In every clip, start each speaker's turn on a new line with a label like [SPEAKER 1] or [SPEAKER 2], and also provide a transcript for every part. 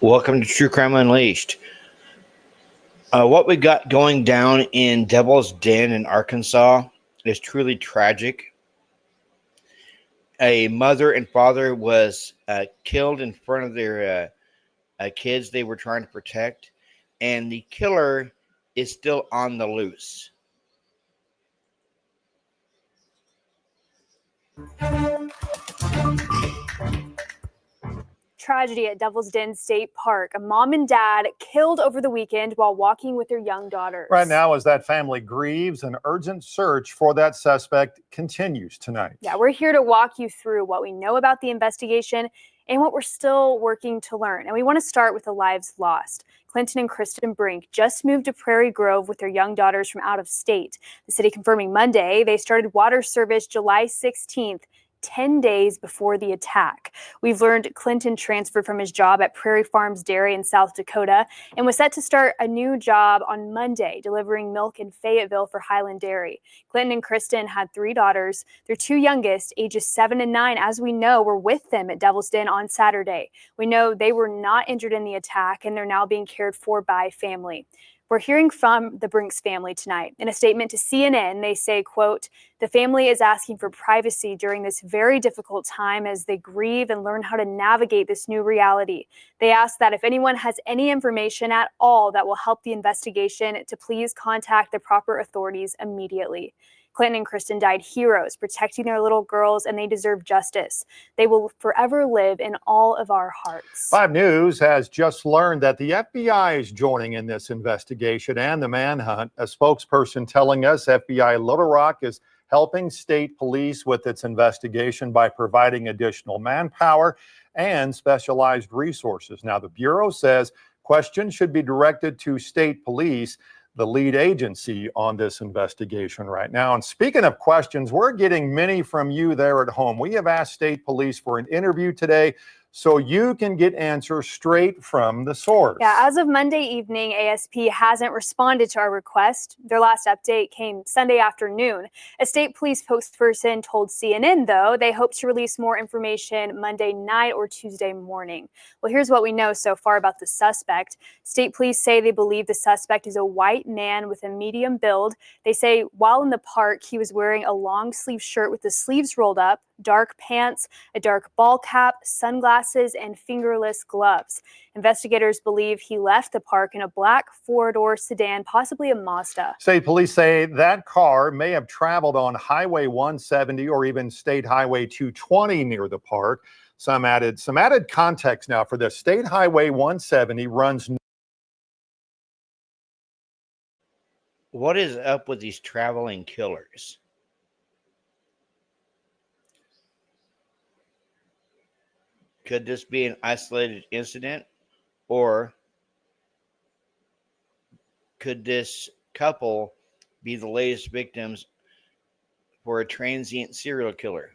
[SPEAKER 1] Welcome to True Crime Unleashed. What we got going down in Devil's Den in Arkansas is truly tragic. A mother and father was killed in front of their kids they were trying to protect, and the killer is still on the loose.
[SPEAKER 2] Tragedy at Devil's Den State Park. A mom and dad killed over the weekend while walking with their young daughters.
[SPEAKER 3] Right now, as that family grieves, an urgent search for that suspect continues tonight.
[SPEAKER 2] Yeah, we're here to walk you through what we know about the investigation and what we're still working to learn. And we want to start with the lives lost. Clinton and Kristen Brink just moved to Prairie Grove with their young daughters from out of state. The city confirming Monday they started water service July 16th. 10 days before the attack. We've learned Clinton transferred from his job at Prairie Farms Dairy in South Dakota and was set to start a new job on Monday, delivering milk in Fayetteville for Highland Dairy. Clinton and Kristen had 3 daughters. Their 2 youngest, ages 7 and 9, as we know, were with them at Devil's Den on Saturday. We know they were not injured in the attack, and they're now being cared for by family. We're hearing from the Brinks family tonight. In a statement to CNN, they say, quote, "The family is asking for privacy during this very difficult time as they grieve and learn how to navigate this new reality. They ask that if anyone has any information at all that will help the investigation, to please contact the proper authorities immediately." Clinton and Kristen died heroes, protecting their little girls, and they deserve justice. They will forever live in all of our hearts.
[SPEAKER 3] 5 News has just learned that the FBI is joining in this investigation and the manhunt. A spokesperson telling us FBI Little Rock is helping state police with its investigation by providing additional manpower and specialized resources. Now, the Bureau says questions should be directed to state police, the lead agency on this investigation right now. And speaking of questions, we're getting many from you there at home. We have asked state police for an interview today so you can get answers straight from the source.
[SPEAKER 2] Yeah, as of Monday evening, ASP hasn't responded to our request. Their last update came Sunday afternoon. A state police spokesperson told CNN, though, they hope to release more information Monday night or Tuesday morning. Well, here's what we know so far about the suspect. State police say they believe the suspect is a white man with a medium build. They say while in the park, he was wearing a long sleeve shirt with the sleeves rolled up, dark pants, a dark ball cap, sunglasses, and fingerless gloves. Investigators believe he left the park in a black 4-door sedan, possibly a Mazda.
[SPEAKER 3] State police say that car may have traveled on Highway 170 or even State Highway 220 near the park. Some added context now for this. State Highway 170 runs.
[SPEAKER 1] What is up with these traveling killers? Could this be an isolated incident, or could this couple be the latest victims for a transient serial killer?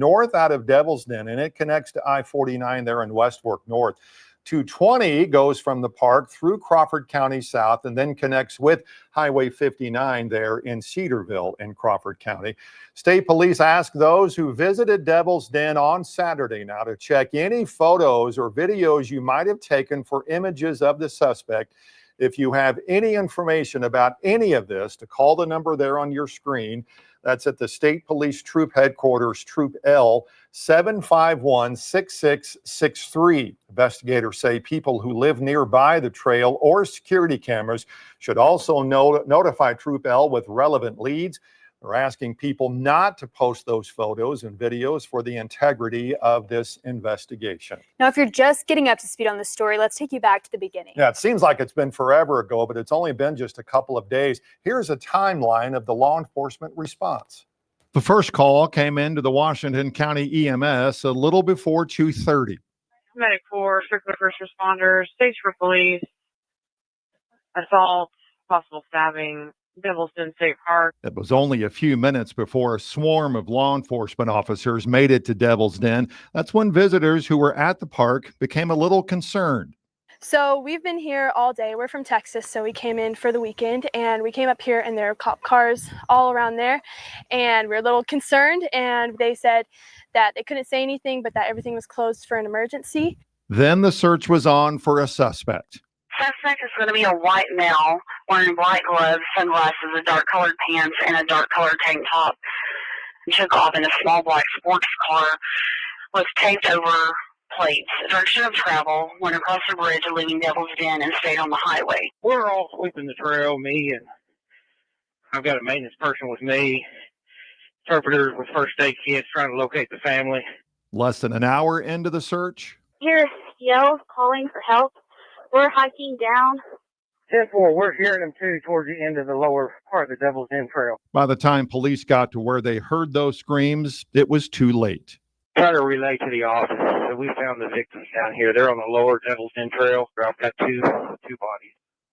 [SPEAKER 3] North out of Devil's Den, and it connects to I-49 there in West Fork North. 220 goes from the park through Crawford County South and then connects with Highway 59 there in Cedarville in Crawford County. State police ask those who visited Devil's Den on Saturday now to check any photos or videos you might have taken for images of the suspect. If you have any information about any of this, to call the number there on your screen. That's at the State Police Troop Headquarters, Troop L, 751-6663. Investigators say people who live nearby the trail or security cameras should also notify Troop L with relevant leads. They're asking people not to post those photos and videos for the integrity of this investigation.
[SPEAKER 2] Now, if you're just getting up to speed on this story, let's take you back to the beginning.
[SPEAKER 3] Yeah, it seems like it's been forever ago, but it's only been just a couple of days. Here's a timeline of the law enforcement response. The first call came into the Washington County EMS a little before 2:30.
[SPEAKER 4] Medic for circular first responders, stage for police, assault, possible stabbing, Devil's Den State Park.
[SPEAKER 3] It was only a few minutes before a swarm of law enforcement officers made it to Devil's Den. That's when visitors who were at the park became a little concerned.
[SPEAKER 5] So we've been here all day. We're from Texas, so we came in for the weekend, and we came up here and there are cop cars all around there, and we're a little concerned, and they said that they couldn't say anything, but that everything was closed for an emergency.
[SPEAKER 3] Then the search was on for a suspect.
[SPEAKER 4] Suspect is going to be a white male wearing white gloves, sunglasses, a dark colored pants, and a dark colored tank top. He took off in a small black sports car with taped over plates. Direction of travel, went across the bridge leaving Devil's Den and stayed on the highway.
[SPEAKER 6] We're all sweeping the trail, me and I've got a maintenance person with me, interpreters with first aid kits trying to locate the family.
[SPEAKER 3] Less than an hour into the search,
[SPEAKER 7] Hear yells calling for help. We're hiking down.
[SPEAKER 6] 10-4, we're hearing them too towards the end of the lower part of the Devil's Den Trail.
[SPEAKER 3] by the time police got to where they heard those screams, it was too late.
[SPEAKER 6] Trying to relay to the office. So we found the victims down here. They're on the lower Devil's Den Trail. I've got two bodies.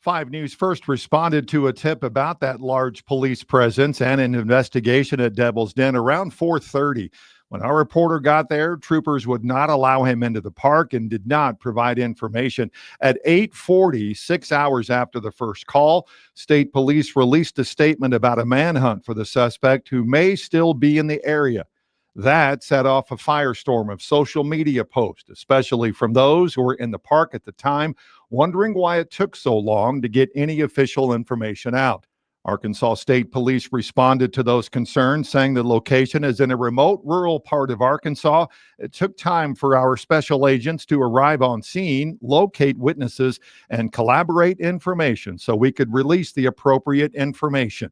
[SPEAKER 3] 5 News first responded to a tip about that large police presence and an investigation at Devil's Den around 4:30. When our reporter got there, troopers would not allow him into the park and did not provide information. At 8:40, 6 hours after the first call, state police released a statement about a manhunt for the suspect who may still be in the area. That set off a firestorm of social media posts, especially from those who were in the park at the time, wondering why it took so long to get any official information out. Arkansas State Police responded to those concerns, saying the location is in a remote rural part of Arkansas. It took time for our special agents to arrive on scene, locate witnesses, and collaborate information so we could release the appropriate information.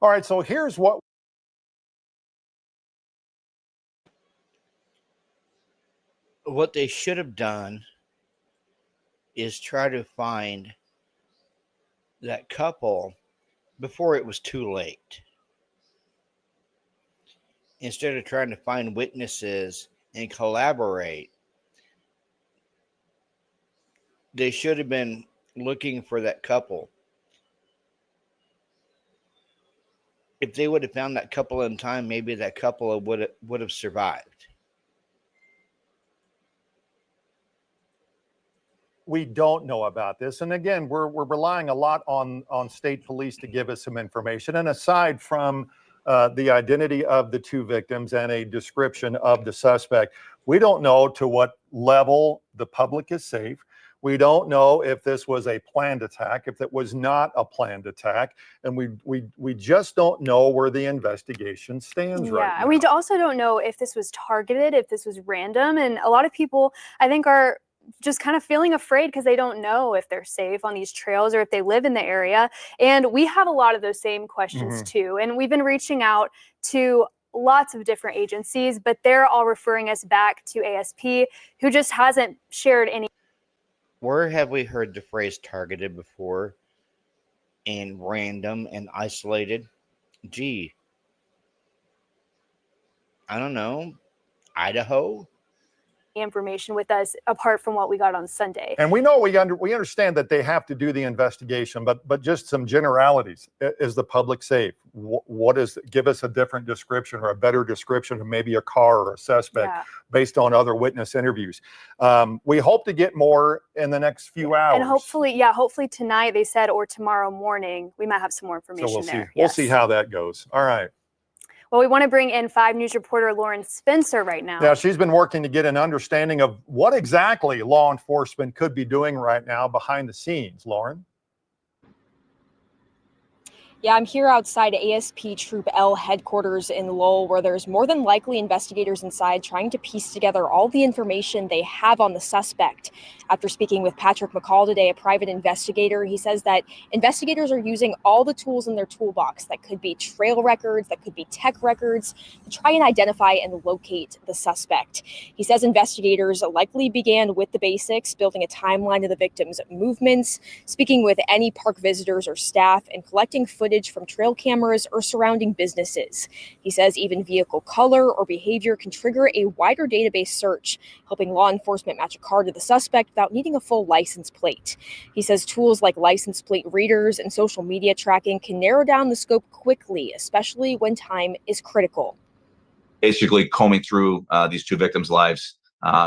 [SPEAKER 3] All right, so here's what
[SPEAKER 1] they should have done is try to find that couple before it was too late. Instead of trying to find witnesses and collaborate, they should have been looking for that couple. If they would have found that couple in time, maybe that couple would have survived.
[SPEAKER 3] we don't know about this. And again, we're relying a lot on state police to give us some information. And aside from the identity of the 2 victims and a description of the suspect, we don't know to what level the public is safe. We don't know if this was a planned attack, if it was not a planned attack, and we just don't know where the investigation stands right now.
[SPEAKER 2] And we also don't know if this was targeted, if this was random, and a lot of people, I think, are just kind of feeling afraid because they don't know if they're safe on these trails or if they live in the area. And we have a lot of those same questions too. And we've been reaching out to lots of different agencies, but they're all referring us back to ASP, who just hasn't shared any.
[SPEAKER 1] Where have we heard the phrase targeted before and random and isolated? Gee, I don't know. Idaho?
[SPEAKER 2] Information with us apart from what we got on Sunday.
[SPEAKER 3] And we know we understand that they have to do the investigation, but just some generalities. Is the public safe? What is, give us a different description or a better description of maybe a car or a suspect based on other witness interviews. We hope to get more in the next few hours.
[SPEAKER 2] And hopefully tonight, they said, or tomorrow morning, we might have some more information
[SPEAKER 3] so we'll
[SPEAKER 2] there.
[SPEAKER 3] We'll see how that goes. All right.
[SPEAKER 2] Well, we want to bring in 5 News reporter Lauren Spencer right now.
[SPEAKER 3] Now, she's been working to get an understanding of what exactly law enforcement could be doing right now behind the scenes. Lauren?
[SPEAKER 8] Yeah, I'm here outside ASP Troop L headquarters in Lowell, where there's more than likely investigators inside trying to piece together all the information they have on the suspect. After speaking with Patrick McCall today, a private investigator, he says that investigators are using all the tools in their toolbox that could be trail records, that could be tech records, to try and identify and locate the suspect. He says investigators likely began with the basics, building a timeline of the victim's movements, speaking with any park visitors or staff, and collecting footage from trail cameras or surrounding businesses. He says even vehicle color or behavior can trigger a wider database search, helping law enforcement match a car to the suspect without needing a full license plate. He says tools like license plate readers and social media tracking can narrow down the scope quickly, especially when time is critical.
[SPEAKER 9] Basically combing through these 2 victims' lives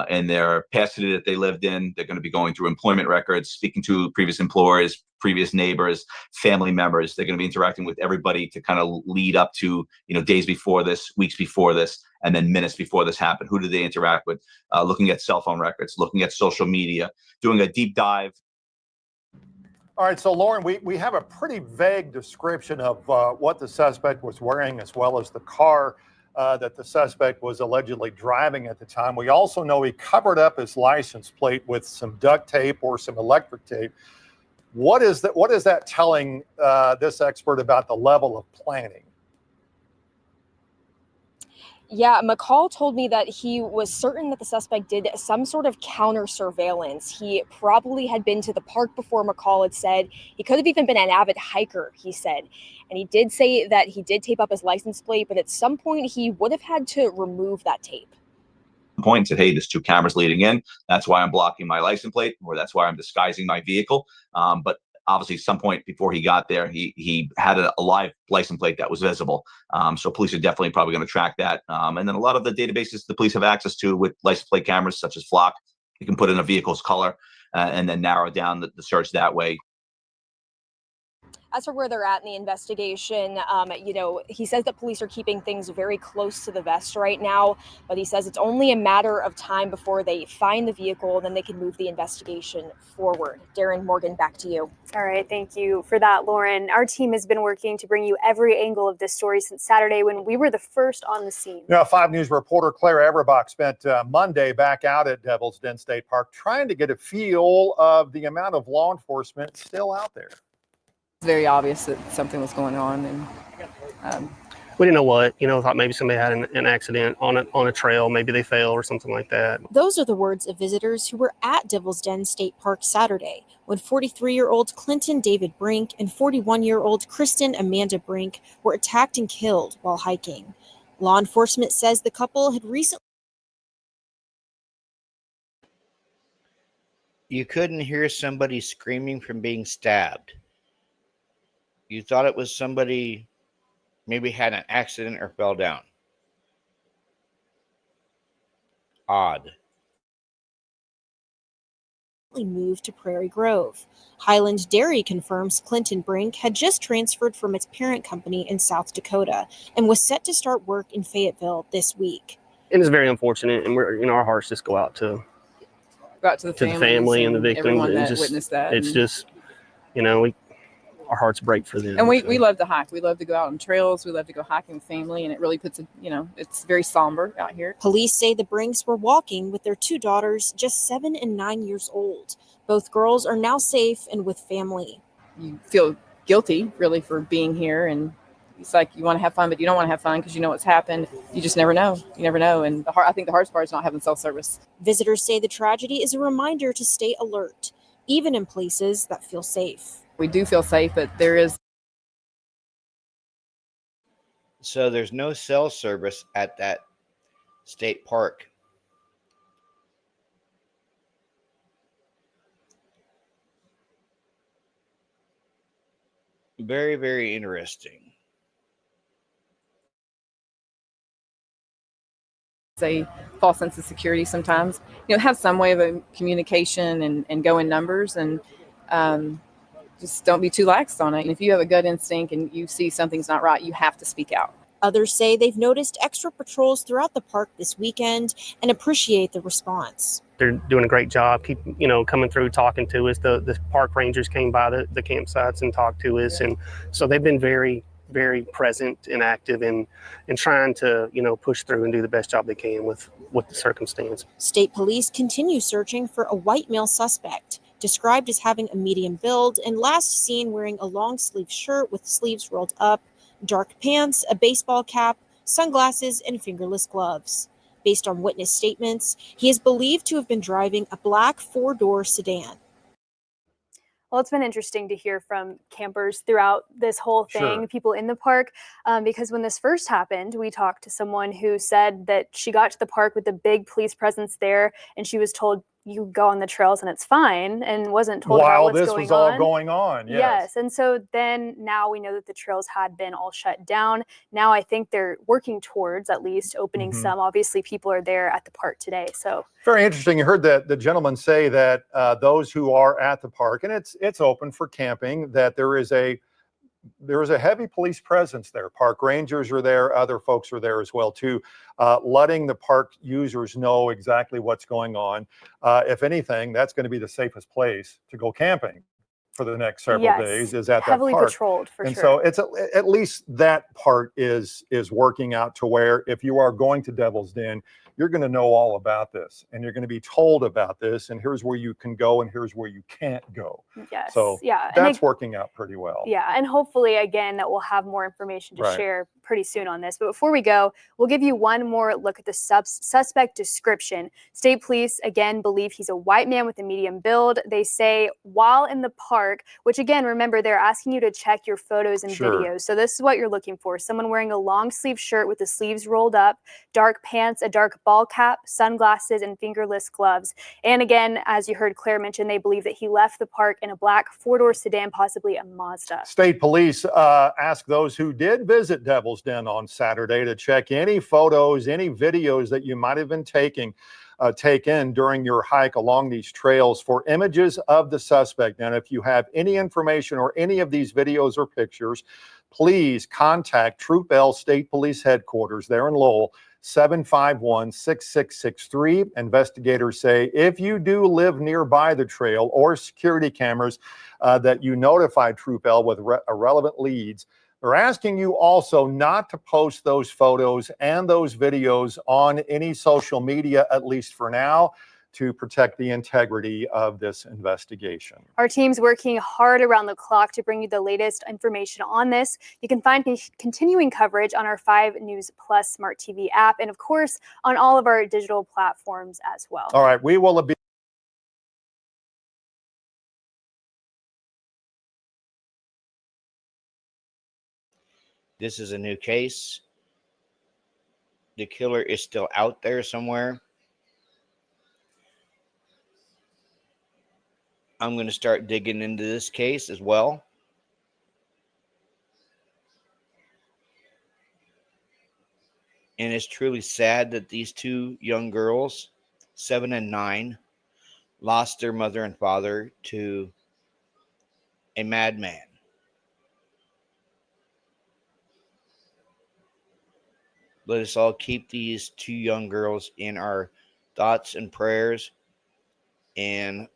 [SPEAKER 9] in their past city that they lived in. They're going to be going through employment records, speaking to previous employers, previous neighbors, family members. They're going to be interacting with everybody to kind of lead up to, days before this, weeks before this, and then minutes before this happened. Who did they interact with? Looking at cell phone records, looking at social media, doing a deep dive.
[SPEAKER 3] All right, so Lauren, we have a pretty vague description of what the suspect was wearing, as well as the car that the suspect was allegedly driving at the time. We also know he covered up his license plate with some duct tape or some electric tape. What is that telling this expert about the level of planning?
[SPEAKER 8] Yeah, McCall told me that he was certain that the suspect did some sort of counter surveillance. He probably had been to the park before, McCall had said. He could have even been an avid hiker, he said. And he did say that he did tape up his license plate, but at some point he would have had to remove that tape.
[SPEAKER 9] Point said, hey, there's 2 cameras leading in. That's why I'm blocking my license plate, or that's why I'm disguising my vehicle. But obviously, some point before he got there, he had a live license plate that was visible. So police are definitely probably going to track that. And then a lot of the databases the police have access to with license plate cameras, such as Flock, you can put in a vehicle's color and then narrow down the search that way.
[SPEAKER 8] As for where they're at in the investigation, he says that police are keeping things very close to the vest right now, but he says it's only a matter of time before they find the vehicle, then they can move the investigation forward. Darren, Morgan, back to you.
[SPEAKER 2] All right, thank you for that, Lauren. Our team has been working to bring you every angle of this story since Saturday when we were the first on the scene. 5
[SPEAKER 3] News reporter Claire Everbach spent Monday back out at Devil's Den State Park trying to get a feel of the amount of law enforcement still out there.
[SPEAKER 10] Very obvious that something was going on, and
[SPEAKER 11] we didn't know what. Thought maybe somebody had an accident on a trail, maybe they fell or something like that.
[SPEAKER 12] Those are the words of visitors who were at Devil's Den State Park Saturday when 43-year-old Clinton David Brink and 41-year-old Kristen Amanda Brink were attacked and killed while hiking. Law enforcement says the couple had recently.
[SPEAKER 1] You couldn't hear somebody screaming from being stabbed. You thought it was somebody maybe had an accident or fell down. Odd.
[SPEAKER 12] Moved to Prairie Grove. Highland Dairy confirms Clinton Brink had just transferred from its parent company in South Dakota and was set to start work in Fayetteville this week.
[SPEAKER 11] It is very unfortunate, and our hearts just go out to
[SPEAKER 10] the
[SPEAKER 11] family and the victims.
[SPEAKER 10] Everyone that witnessed that.
[SPEAKER 11] It's just, our hearts break for them.
[SPEAKER 10] And we love to hike. We love to go out on trails. We love to go hiking with family, and it really puts it's very somber out here.
[SPEAKER 12] Police say the Brinks were walking with their 2 daughters, just 7 and 9 years old. Both girls are now safe and with family.
[SPEAKER 10] You feel guilty, really, for being here, and it's like you want to have fun, but you don't want to have fun because you know what's happened. You just never know. You never know, and I think the hardest part is not having cell service.
[SPEAKER 12] Visitors say the tragedy is a reminder to stay alert, even in places that feel safe.
[SPEAKER 10] We do feel safe, but there is.
[SPEAKER 1] So there's no cell service at that state park. Very, very interesting.
[SPEAKER 10] A false sense of security sometimes. Have some way of communication and go in numbers and just don't be too lax on it. And if you have a gut instinct and you see something's not right, you have to speak out.
[SPEAKER 12] Others say they've noticed extra patrols throughout the park this weekend and appreciate the response.
[SPEAKER 11] They're doing a great job, coming through, talking to us. The park rangers came by the campsites and talked to us. And so they've been very, very present and active in trying to, push through and do the best job they can with the circumstance.
[SPEAKER 12] State police continue searching for a white male suspect, described as having a medium build and last seen wearing a long sleeve shirt with sleeves rolled up, dark pants, a baseball cap, sunglasses, and fingerless gloves. Based on witness statements, he is believed to have been driving a black 4-door sedan.
[SPEAKER 2] Well, it's been interesting to hear from campers throughout this whole thing,
[SPEAKER 3] Sure.
[SPEAKER 2] people in the park, because when this first happened, we talked to someone who said that she got to the park with a big police presence there, and she was told you go on the trails and it's fine, and wasn't told about
[SPEAKER 3] While
[SPEAKER 2] what's
[SPEAKER 3] this
[SPEAKER 2] going
[SPEAKER 3] was all
[SPEAKER 2] on.
[SPEAKER 3] going on,
[SPEAKER 2] Yes. And so then now we know that the trails had been all shut down. Now I think they're working towards at least opening
[SPEAKER 3] Mhm.
[SPEAKER 2] some. Obviously, people are there at the park today. So
[SPEAKER 3] Very interesting. You heard that the gentleman say that those who are at the park, and it's open for camping, that there is a heavy police presence there. Park rangers are there. Other folks are there as well too, letting the park users know exactly what's going on. If anything, that's going to be the safest place to go camping for the next several
[SPEAKER 2] yes,
[SPEAKER 3] days is at that
[SPEAKER 2] heavily
[SPEAKER 3] park.
[SPEAKER 2] patrolled for
[SPEAKER 3] And
[SPEAKER 2] sure.
[SPEAKER 3] so it's at least that part is working out to where if you are going to Devil's Den, you're going to know all about this, and you're going to be told about this, and here's where you can go and here's where you can't go.
[SPEAKER 2] Yes.
[SPEAKER 3] So
[SPEAKER 2] yeah. And
[SPEAKER 3] that's working out pretty well.
[SPEAKER 2] yeah. And hopefully, again, that we'll have more information to
[SPEAKER 3] Right.
[SPEAKER 2] share pretty soon on this. But before we go, we'll give you one more look at the suspect description. State police, again, believe he's a white man with a medium build. They say while in the park, which again, remember, they're asking you to check your photos and
[SPEAKER 3] Sure.
[SPEAKER 2] videos. So this is what you're looking for. Someone wearing a long sleeve shirt with the sleeves rolled up, dark pants, a dark ball cap, sunglasses, and fingerless gloves. And again, as you heard Claire mention, they believe that he left the park in a black four-door sedan, possibly a Mazda.
[SPEAKER 3] State police asked those who did visit Devil's Den on Saturday to check any photos, any videos that you might have been taken during your hike along these trails for images of the suspect. And if you have any information or any of these videos or pictures, please contact Troop L State Police Headquarters there in Lowell, 751-6663. Investigators say if you do live nearby the trail or security cameras, that you notify Troop L with relevant leads. They're asking you also not to post those photos and those videos on any social media, at least for now, to protect the integrity of this investigation.
[SPEAKER 2] Our team's working hard around the clock to bring you the latest information on this. You can find continuing coverage on our 5 News Plus Smart TV app, and of course, on all of our digital platforms as well.
[SPEAKER 3] All right, we will be
[SPEAKER 1] This is a new case. The killer is still out there somewhere. I'm going to start digging into this case as well. And it's truly sad that these 2 young girls, 7 and 9, lost their mother and father to a madman. Let us all keep these 2 young girls in our thoughts and prayers. And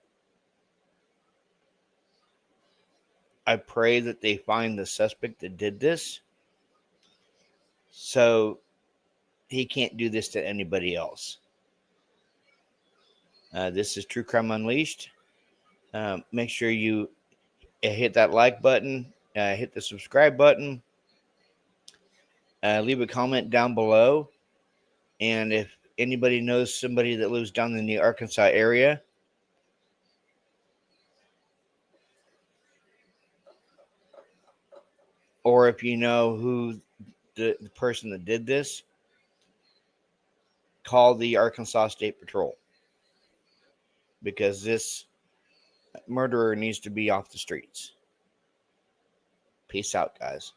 [SPEAKER 1] I pray that they find the suspect that did this, so he can't do this to anybody else. This is True Crime Unleashed. Make sure you hit that like button, hit the subscribe button, leave a comment down below. And if anybody knows somebody that lives down in the Arkansas area, or if you know who the person that did this, call the Arkansas State Patrol, because this murderer needs to be off the streets. Peace out, guys.